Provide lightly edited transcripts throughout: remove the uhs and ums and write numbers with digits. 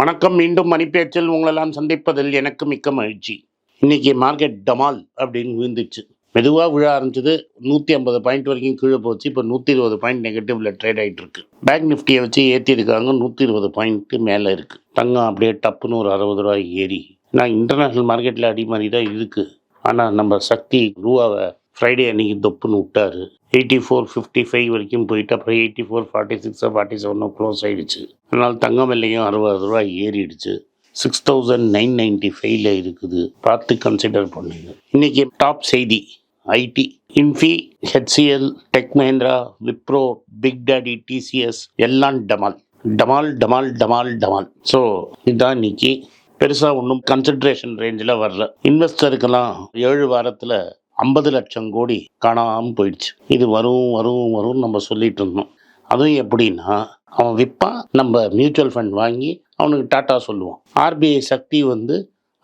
வணக்கம். மீண்டும் மணிப்பேச்சில் உங்களெல்லாம் சந்திப்பதில் எனக்கு மிக்க மகிழ்ச்சி. இன்னைக்கு மார்க்கெட் டமால் அப்படின்னு விழுந்துச்சு. மெதுவாக விழ ஆரம்பிச்சது. 150 பாயிண்ட் வரைக்கும் கீழே போச்சு. இப்போ 120 பாயிண்ட் நெகட்டிவ்ல ட்ரேட் ஆகிட்டு இருக்கு. பேங்க் நிஃப்டியை வச்சு ஏற்றிருக்காங்க. 120 பாயிண்ட்டு மேலே இருக்கு. தங்கம் அப்படியே டப்புன்னு ஒரு 60 ரூபாய் ஏறி. நான் இன்டர்நேஷ்னல் மார்க்கெட்டில் அடி மாதிரி தான் இருக்கு. ஆனால் நம்ம சக்தி ரூபாவை ஃப்ரைடே அன்னைக்கு தொப்புன்னு விட்டாரு. 84.55 வரைக்கும் போயிட்டு அப்புறம் 84.46 47 க்ளோஸ் ஆயிடுச்சு. அதனால் தங்கம் விலையும் 60 ரூபாய் ஏறிடுச்சு. 6,995 இருக்குது. பார்த்து கன்சிடர் பண்ணுங்க. இன்னைக்கு டாப் செய்தி IT, Infy, HCL, Tech Mahindra, Wipro, big daddy, TCS எல்லாம் டமால் டமால் டமால் டமால் டமால். ஸோ இதுதான் இன்னைக்கு. பெருசாக ஒன்றும் கன்சிட்ரேஷன் ரேஞ்சில் வரல. இன்வெஸ்டருக்கெல்லாம் 7 வாரத்தில் 50 லட்சம் கோடி காணாமல் போயிடுச்சு. இது வரும் வரும் வரும் நம்ம சொல்லிட்டு இருந்தோம். அதுவும் எப்படின்னா, அவன் விற்பான், நம்ம மியூச்சுவல் ஃபண்ட் வாங்கி அவனுக்கு டாட்டா சொல்லுவான். ஆர்பிஐ சக்தி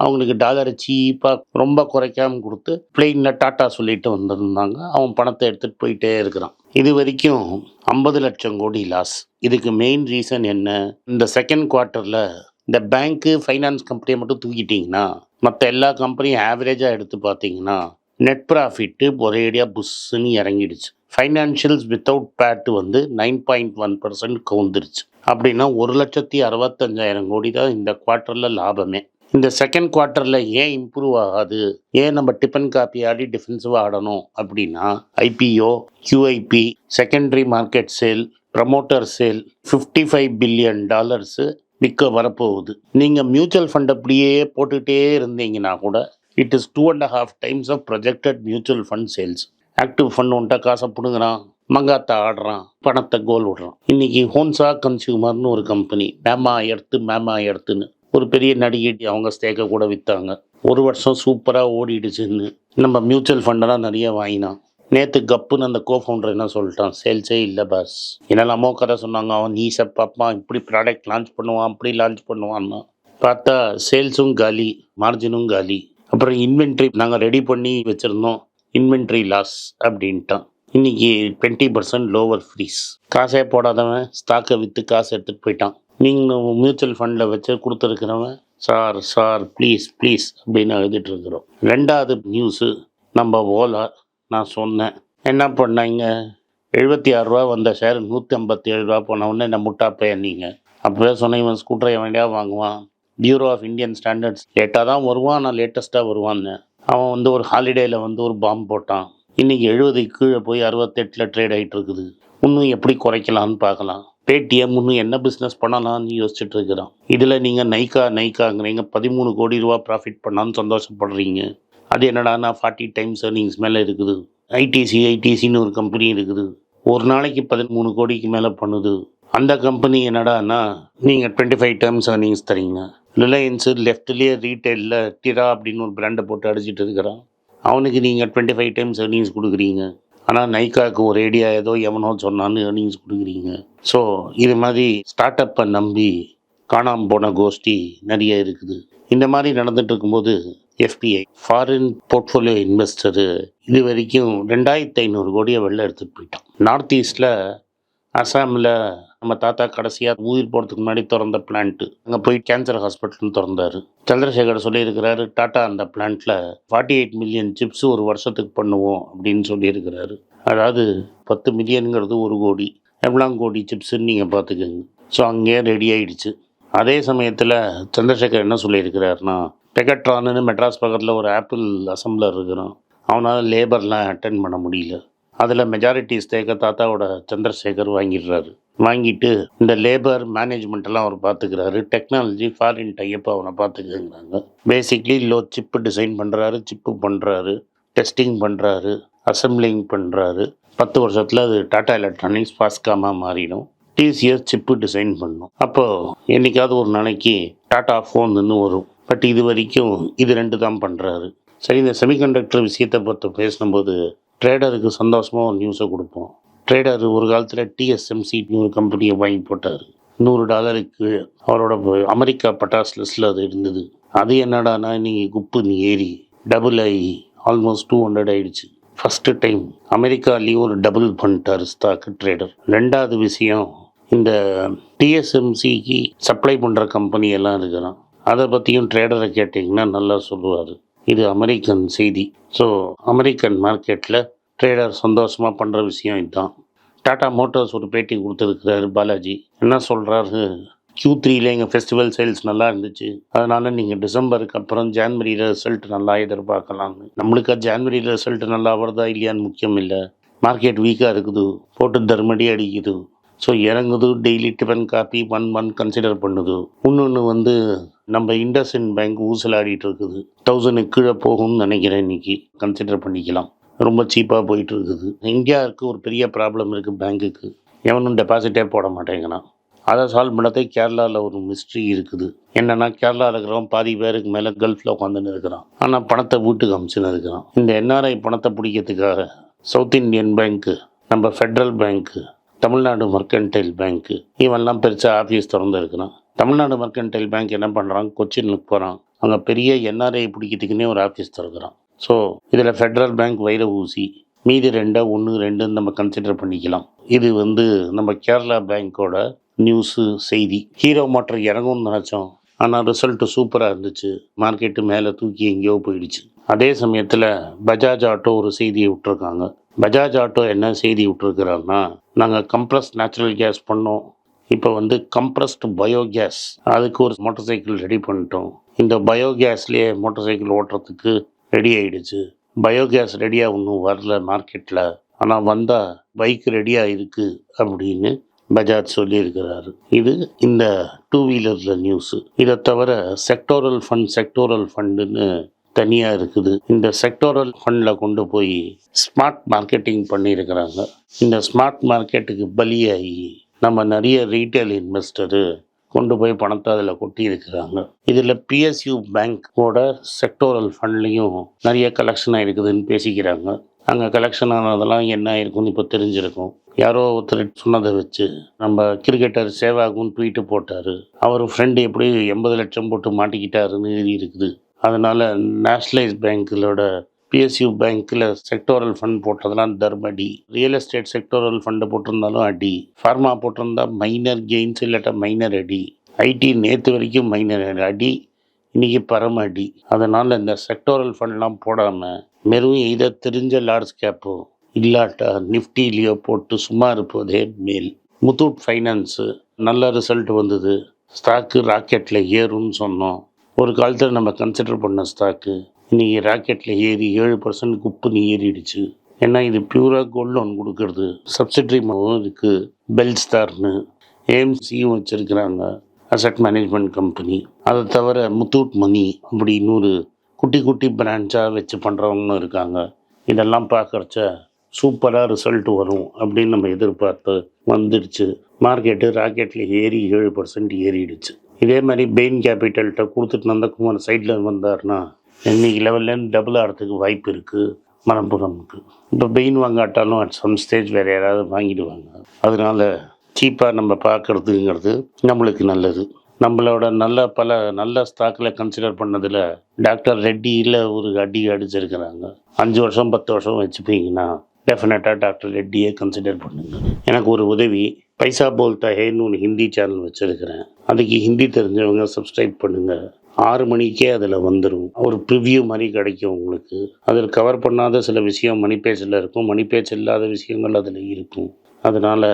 அவங்களுக்கு டாலரை சீப்பாக ரொம்ப குறைக்காமல் கொடுத்து பிளெயினில் டாட்டா சொல்லிட்டு வந்திருந்தாங்க. அவன் பணத்தை எடுத்துகிட்டு போயிட்டே இருக்கிறான். இது வரைக்கும் 50 லட்சம் கோடி லாஸ். இதுக்கு மெயின் ரீசன் என்ன? இந்த செகண்ட் குவார்ட்டரில் இந்த பேங்க்கு, ஃபைனான்ஸ் கம்பெனியை மட்டும் தூக்கிட்டிங்கன்னா மற்ற எல்லா கம்பெனியும் ஆவரேஜாக எடுத்து பார்த்தீங்கன்னா நெட் ப்ராஃபிட்டு ஒரேடியாக புஷ்ஷுன்னு இறங்கிடுச்சு. ஃபைனான்ஷியல்ஸ் வித்தவுட் பேட் 9.1% கவுந்துருச்சு. அப்படின்னா 1,65,000 கோடி தான் இந்த குவார்ட்டரில் லாபமே. இந்த செகண்ட் குவார்ட்டரில் ஏன் இம்ப்ரூவ் ஆகாது? ஏன் நம்ம டிஃபன் காப்பி ஆடி டிஃபென்சிவாக ஆடணும் அப்படின்னா, IPO, QIP, secondary market sale, promoter sale, $55 billion விற்க வரப்போகுது. நீங்கள் மியூச்சுவல் ஃபண்ட் அப்படியே போட்டுக்கிட்டே இருந்தீங்கன்னா கூட it is 2.5 times of projected mutual fund sales. Active fund ஒன்ட்ட காசை பிடுங்குறான், மங்காத்தா ஆடுறான், பணத்தை கோல் விடுறான். இன்னைக்கு ஹோன்சா கன்சியூமர்னு ஒரு கம்பெனி, மேமா எர்த்துன்னு ஒரு பெரிய நடிகை, அவங்க ஸ்டேக்கை கூட விற்றாங்க. ஒரு வருஷம் சூப்பராக ஓடிடுச்சுன்னு நம்ம மியூச்சுவல் ஃபண்டெல்லாம் நிறைய வாங்கினான். நேற்று கப்புன்னு அந்த கோஃபவுண்டர் என்ன சொல்லிட்டான், சேல்ஸே இல்லை பாஸ். என்னெல்லாமோ கதை சொன்னாங்க. அவன் நீசை பார்ப்பான், இப்படி ப்ராடக்ட் லான்ச் பண்ணுவான், அப்படி லான்ச் பண்ணுவான்னா பார்த்தா சேல்ஸும் காலி, மார்ஜினும் காலி. அப்புறம் இன்வென்ட்ரி நாங்கள் ரெடி பண்ணி வச்சுருந்தோம், இன்வென்ட்ரி லாஸ் அப்படின்ட்டான். இன்றைக்கி 20% லோவர் ஃப்ரீஸ். காசே போடாதவன் ஸ்டாக்கை விற்று காசு எடுத்துகிட்டு போயிட்டான். நீங்கள் மியூச்சுவல் ஃபண்டில் வச்சு கொடுத்துருக்கிறவன் சார் ப்ளீஸ் அப்படின்னு எழுதிட்டுருக்குறோம். ரெண்டாவது நியூஸு, நம்ம ஓலா. நான் சொன்னேன் என்ன பண்ணாங்க, 76 ரூபா வந்த ஷேர் 157 ரூபா போனவுடனே என்ன முட்டா பையனீங்க. அப்போவே சொன்னேன், இவன் ஸ்கூட்டரை வேண்டியா வாங்குவான். பியூரோ ஆஃப் இந்தியன் ஸ்டாண்டர்ட்ஸ் லேட்டாக தான் வருவான், நான் லேட்டஸ்ட்டாக வருவான்னு. அவன் ஒரு ஹாலிடேயில் ஒரு பாம்பு போட்டான். இன்றைக்கி 70 கீழே போய் 68 ட்ரேட் ஆகிட்டு இருக்குது. இன்னும் எப்படி குறைக்கலான்னு பார்க்கலாம். பேடிஎம் இன்னும் என்ன பிஸ்னஸ் பண்ணலான்னு யோசிச்சுட்டு இருக்கிறான். இதில் நீங்கள் நைக்காங்கிறீங்க, 13 கோடி ரூபா ப்ராஃபிட் பண்ணான்னு சந்தோஷப்படுறீங்க. அது என்னடானா 40 times earnings மேலே இருக்குது. ஐடிசின்னு ஒரு கம்பெனி இருக்குது, ஒரு நாளைக்கு 13 கோடிக்கு மேலே பண்ணுது. அந்த கம்பெனி என்னடானா நீங்கள் 25 times earnings தரீங்க. ரிலையன்ஸு லெஃப்ட்லேயே ரீட்டைலில் டிரா அப்படின்னு ஒரு பிராண்டை போட்டு அடிச்சிட்டு இருக்கிறான். அவனுக்கு நீங்கள் 25 times earnings கொடுக்குறீங்க. ஆனால் நைக்காவுக்கு ஒரு ஐடியா ஏதோ எவனோ சொன்னான்னு earnings கொடுக்குறீங்க. ஸோ இது மாதிரி ஸ்டார்ட் அப்பை நம்பி காணாமல் போன கோஷ்டி நிறைய இருக்குது. இந்த மாதிரி நடந்துட்டு இருக்கும்போது எஃபிஐ, ஃபாரின் போர்ட்ஃபோலியோ இன்வெஸ்டரு, இது வரைக்கும் 2,500 கோடியை வெளில எடுத்துகிட்டு போயிட்டான். நார்த் ஈஸ்டில் அசாமில் நம்ம தாத்தா கடைசியாக உயிர் போகிறதுக்கு முன்னாடி திறந்த பிளான்ட்டு, அங்கே போய் கேன்சர் ஹாஸ்பிட்டல்னு திறந்தார். சந்திரசேகர் சொல்லியிருக்கிறாரு, டாட்டா அந்த பிளான்ட்டில் 48 மில்லியன் சிப்ஸ் ஒரு வருஷத்துக்கு பண்ணுவோம் அப்படின்னு சொல்லியிருக்கிறாரு. அதாவது 10 மில்லியனுங்கிறது 1 கோடி, எவ்வளோ கோடி சிப்ஸுன்னு நீங்கள் பார்த்துக்கோங்க. ஸோ அங்கேயே ரெடி ஆகிடுச்சு. அதே சமயத்தில் சந்திரசேகர் என்ன சொல்லியிருக்கிறாருன்னா, பெகட்ரான்னு மெட்ராஸ் பக்கத்தில் ஒரு ஆப்பிள் அசம்பிளர் இருக்கிறான். அவனால் லேபர்லாம் அட்டென்ட் பண்ண முடியல. அதில் மெஜாரிட்டி ஸ்டேக்கை தாத்தாவோட சந்திரசேகர் வாங்கிட்டு இந்த லேபர் மேனேஜ்மெண்ட்டெல்லாம் அவர் பார்த்துக்கிறாரு. டெக்னாலஜி ஃபாரின் டைப் அவனை பார்த்துக்கிறாங்க. பேசிக்லி சிப்பு டிசைன் பண்ணுறாரு, சிப்பு பண்ணுறாரு, டெஸ்டிங் பண்ணுறாரு, அசம்பிளிங் பண்ணுறாரு. 10 வருஷத்தில் அது டாடா எலக்ட்ரானிக்ஸ் ஃபாஸ்காமாக மாறிடும். டிசிஎஸ் சிப்பு டிசைன் பண்ணும். அப்போது என்றைக்காவது ஒரு நாளைக்கு டாடா ஃபோன்னு வரும். பட் இது வரைக்கும் இது 2 தான் பண்ணுறாரு. சரி, இந்த செமிகண்டக்டர் விஷயத்தை பற்றி பேசும்போது ட்ரேடருக்கு சந்தோஷமாக ஒரு நியூஸை கொடுப்போம். ட்ரேடர் ஒரு காலத்தில் டிஎஸ்எம்சின்னு ஒரு கம்பெனியை வாங்கி போட்டார். $100 அவரோட அமெரிக்கா பட்டாஸ் லிஸ்ட்டில் அது இருந்தது. அது என்னடானா நீங்கள் குப்புன்னு ஏறி டபுள் ஆகி ஆல்மோஸ்ட் 200 ஆயிடுச்சு. ஃபஸ்ட்டு டைம் அமெரிக்காலேயும் ஒரு டபுள் பண்ணிட்டார் ஸ்டாக்கு ட்ரேடர். ரெண்டாவது விஷயம், இந்த டிஎஸ்எம்சிக்கு சப்ளை பண்ணுற கம்பெனி எல்லாம் இருக்கிறான். அதை பற்றியும் ட்ரேடரை கேட்டிங்கன்னா நல்லா சொல்லுவார். இது அமெரிக்கன் செய்தி. ஸோ அமெரிக்கன் மார்க்கெட்டில் ட்ரேடர் சந்தோஷமாக பண்ணுற விஷயம் இதுதான். டாடா மோட்டார்ஸ் ஒரு பேட்டி கொடுத்துருக்கிறாரு பாலாஜி. என்ன சொல்கிறாரு, Q3ல எங்கள் ஃபெஸ்டிவல் சேல்ஸ் நல்லா இருந்துச்சு, அதனால் நீங்கள் டிசம்பருக்கு அப்புறம் ஜான்வரியில் ரிசல்ட் நல்லா எதிர்பார்க்கலாம்னு. நம்மளுக்கு ஜான்வரியில் ரிசல்ட் நல்லா வருதா இல்லையான்னு முக்கியம் இல்லை. மார்க்கெட் வீக்காக இருக்குது, போட்டு தர்மடி அடிக்குது. ஸோ இறங்குது, டெய்லி டிஃபன் காப்பி 1 கன்சிடர் பண்ணுது. இன்னொன்று நம்ம இண்டஸ்இண்ட் பேங்க் ஊசலாடிட்டு இருக்குது. 1000 கீழே போகும்னு நினைக்கிறேன், இன்னைக்கு கன்சிடர் பண்ணிக்கலாம். ரொம்ப சீப்பாக போயிட்டு இருக்குது. இந்தியாவுக்கு ஒரு பெரிய ப்ராப்ளம் இருக்குது, பேங்க்குக்கு எவனும் டெபாசிட்டே போட மாட்டேங்கிறான். அதை சால்வ் பண்ணதே கேரளாவில் ஒரு மிஸ்ட்ரி இருக்குது. என்னென்னா, கேரளாவில் இருக்கிறவன் பாதி பேருக்கு மேலே கல்ஃபில் உட்காந்துன்னு இருக்கிறான், ஆனால் பணத்தை வீட்டுக்கு அமிச்சுன்னு இருக்கிறான். இந்த என்ஆர்ஐ பணத்தை பிடிக்கிறதுக்காக சவுத் இந்தியன் பேங்க்கு, நம்ம ஃபெட்ரல் பேங்க்கு, தமிழ்நாடு மர்கன்டைல் பேங்க்கு இவெல்லாம் பெருசாக ஆஃபீஸ் திறந்து இருக்கிறான். தமிழ்நாடு மர்கன்டைல் பேங்க் என்ன பண்ணுறான், கொச்சினுக்கு போகிறான், அங்கே பெரிய என்ஆர்ஐ பிடிக்கிறதுக்குன்னே ஒரு ஆஃபீஸ் திறக்கிறான். ஸோ இதில் ஃபெட்ரல் பேங்க் வைர ஊசி, மீதி 2 நம்ம கன்சிடர் பண்ணிக்கலாம். இது நம்ம கேரளா பேங்க்கோட நியூஸு செய்தி. ஹீரோ மோட்டர் இறங்கும்னு நினச்சோம், ஆனால் ரிசல்ட்டு சூப்பராக இருந்துச்சு, மார்க்கெட்டு மேலே தூக்கி எங்கேயோ போயிடுச்சு. அதே சமயத்தில் பஜாஜ் ஆட்டோ ஒரு செய்தியை விட்டுருக்காங்க. பஜாஜ் ஆட்டோ என்ன செய்தி விட்டுருக்குறாங்கன்னா, நாங்கள் கம்ப்ரஸ்ட் நேச்சுரல் கேஸ் பண்ணோம், இப்போ கம்ப்ரஸ்டு பயோகேஸ், அதுக்கு ஒரு மோட்டர் சைக்கிள் ரெடி பண்ணிட்டோம். இந்த பயோகேஸ்லேயே மோட்டர் சைக்கிள் ஓட்டுறதுக்கு ரெடி ஆகிடுச்சு. பயோகேஸ் ரெடியாக ஒன்றும் வரல மார்க்கெட்டில், ஆனால் வந்தால் பைக் ரெடியாக இருக்குது அப்படின்னு பஜாஜ் சொல்லியிருக்கிறாரு. இது இந்த 2 வீலரில் நியூஸு. இதை தவிர செக்டோரல் ஃபண்டுன்னு தனியாக இருக்குது. இந்த செக்டோரல் ஃபண்டில் கொண்டு போய் ஸ்மார்ட் மார்க்கெட்டிங் பண்ணியிருக்கிறாங்க. இந்த ஸ்மார்ட் மார்க்கெட்டுக்கு பலியாகி நம்ம நிறைய ரீட்டைல் இன்வெஸ்டரு கொண்டு போய் பணத்தை அதில் கொட்டி இருக்கிறாங்க. இதில் PSU பேங்க்கோட செக்டோரல் ஃபண்ட்லேயும் நிறைய கலெக்ஷன் ஆகிருக்குதுன்னு பேசிக்கிறாங்க. அங்கே கலெக்ஷன் ஆனதெல்லாம் என்ன ஆயிருக்குன்னு இப்போ தெரிஞ்சிருக்கும். யாரோ ஒருத்தர் சொன்னதை வச்சு நம்ம கிரிக்கெட்டர் சேவாகுன்னு ட்வீட்டு போட்டார். அவர் ஃப்ரெண்டு எப்படி 80 லட்சம் போட்டு மாட்டிக்கிட்டாருன்னு எழுதி இருக்குது. அதனால் நேஷ்னலைஸ் பேங்க்கிலோட PSU பேங்க்கில் செக்டோரல் ஃபண்ட் போட்டதெல்லாம் தர்மடி. ரியல் எஸ்டேட் செக்டோரல் ஃபண்டு போட்டிருந்தாலும் அடி. ஃபார்மா போட்டிருந்தா மைனர் கெயின்ஸ் இல்லாட்டா மைனர் அடி. IT நேற்று வரைக்கும் மைனர் அடி, இன்றைக்கி பரம அடி. அதனால் இந்த செக்டோரல் ஃபண்ட்லாம் போடாமல் வெறும் இதை தெரிஞ்ச லார்ஜ் கேப்போ இல்லாட்டா நிஃப்டிலேயோ போட்டு சும்மா இருப்பதே மேல். முத்தூட் ஃபைனான்ஸு நல்ல ரிசல்ட் வந்தது, ஸ்டாக்கு ராக்கெட்டில் ஏறும்னு சொன்னோம். ஒரு காலத்தில் நம்ம கன்சிடர் பண்ண ஸ்டாக்கு இன்றைக்கி ராக்கெட்டில் ஏறி 7% குப்புன்னு ஏறிடுச்சு. ஏன்னா இது பியூராக கோல்டு லோன் கொடுக்கறது. சப்சிட்ரிமாவும் இருக்குது, பெல்ஸ்டார்னு AMCயும் வச்சுருக்கிறாங்க, அசட் மேனேஜ்மெண்ட் கம்பெனி. அதை தவிர முத்தூட் மணி அப்படி இன்னொரு குட்டி பிரான்ச்சாக வச்சு பண்ணுறவங்களும் இருக்காங்க. இதெல்லாம் பார்க்குறச்ச சூப்பராக ரிசல்ட் வரும் அப்படின்னு நம்ம எதிர்பார்த்து வந்துடுச்சு. மார்க்கெட்டு ராக்கெட்டில் ஏறி 7% ஏறிடுச்சு. இதே மாதிரி பெயின் கேபிட்டல்கிட்ட கொடுத்துட்டு நந்தகுமார் சைடில் வந்தார்னா இன்றைக்கி லெவல்லேருந்து டபுள் ஆகிறதுக்கு வாய்ப்பு இருக்குது மணப்புரமுக்கு. இப்போ பெயின் வாங்காட்டாலும் அட் சம் ஸ்டேஜ் வேறு யாராவது வாங்கிடுவாங்க. அதனால் சீப்பாக நம்ம பார்க்குறதுங்கிறது நம்மளுக்கு நல்லது. நம்மளோட பல நல்ல ஸ்டாக்கில் கன்சிடர் பண்ணதில் டாக்டர் ரெட்டியில் ஒரு அடி அடிச்சிருக்கிறாங்க. 5 வருஷம் 10 வருஷம் வச்சுப்பீங்கன்னா டெஃபினட்டாக டாக்டர் ரெட்டியே கன்சிடர் பண்ணுங்க. எனக்கு ஒரு உதவி, பைசா போல்தா ஹேன்னு ஒரு ஹிந்தி சேனல் வச்சுருக்கிறேன். அதுக்கு ஹிந்தி தெரிஞ்சவங்க சப்ஸ்கிரைப் பண்ணுங்கள். 6 மணிக்கே அதில் வந்துடும். ஒரு ப்ரிவ்யூ மாதிரி கிடைக்கும் உங்களுக்கு. அதில் கவர் பண்ணாத சில விஷயம் மணி பேஜில் இருக்கும், மணி பேஜ் இல்லாத விஷயங்கள் அதில் இருக்கும். அதனால்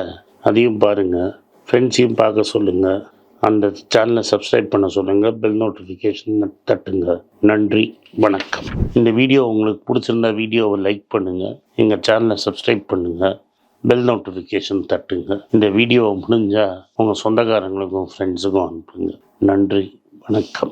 அதையும் பாருங்கள், ஃப்ரெண்ட்ஸையும் பார்க்க சொல்லுங்கள், அந்த சேனலை சப்ஸ்கிரைப் பண்ண சொல்லுங்கள், பெல் நோட்டிஃபிகேஷன் தட்டுங்க. நன்றி, வணக்கம். இந்த வீடியோ உங்களுக்கு பிடிச்சிருந்தா வீடியோவை லைக் பண்ணுங்கள், எங்கள் சேனலை சப்ஸ்கிரைப் பண்ணுங்கள், பெல் நோட்டிஃபிகேஷன் தட்டுங்க. இந்த வீடியோவை முடிஞ்சால் உங்கள் சொந்தக்காரங்களுக்கும் ஃப்ரெண்ட்ஸுக்கும் அனுப்புங்க. நன்றி, வணக்கம்.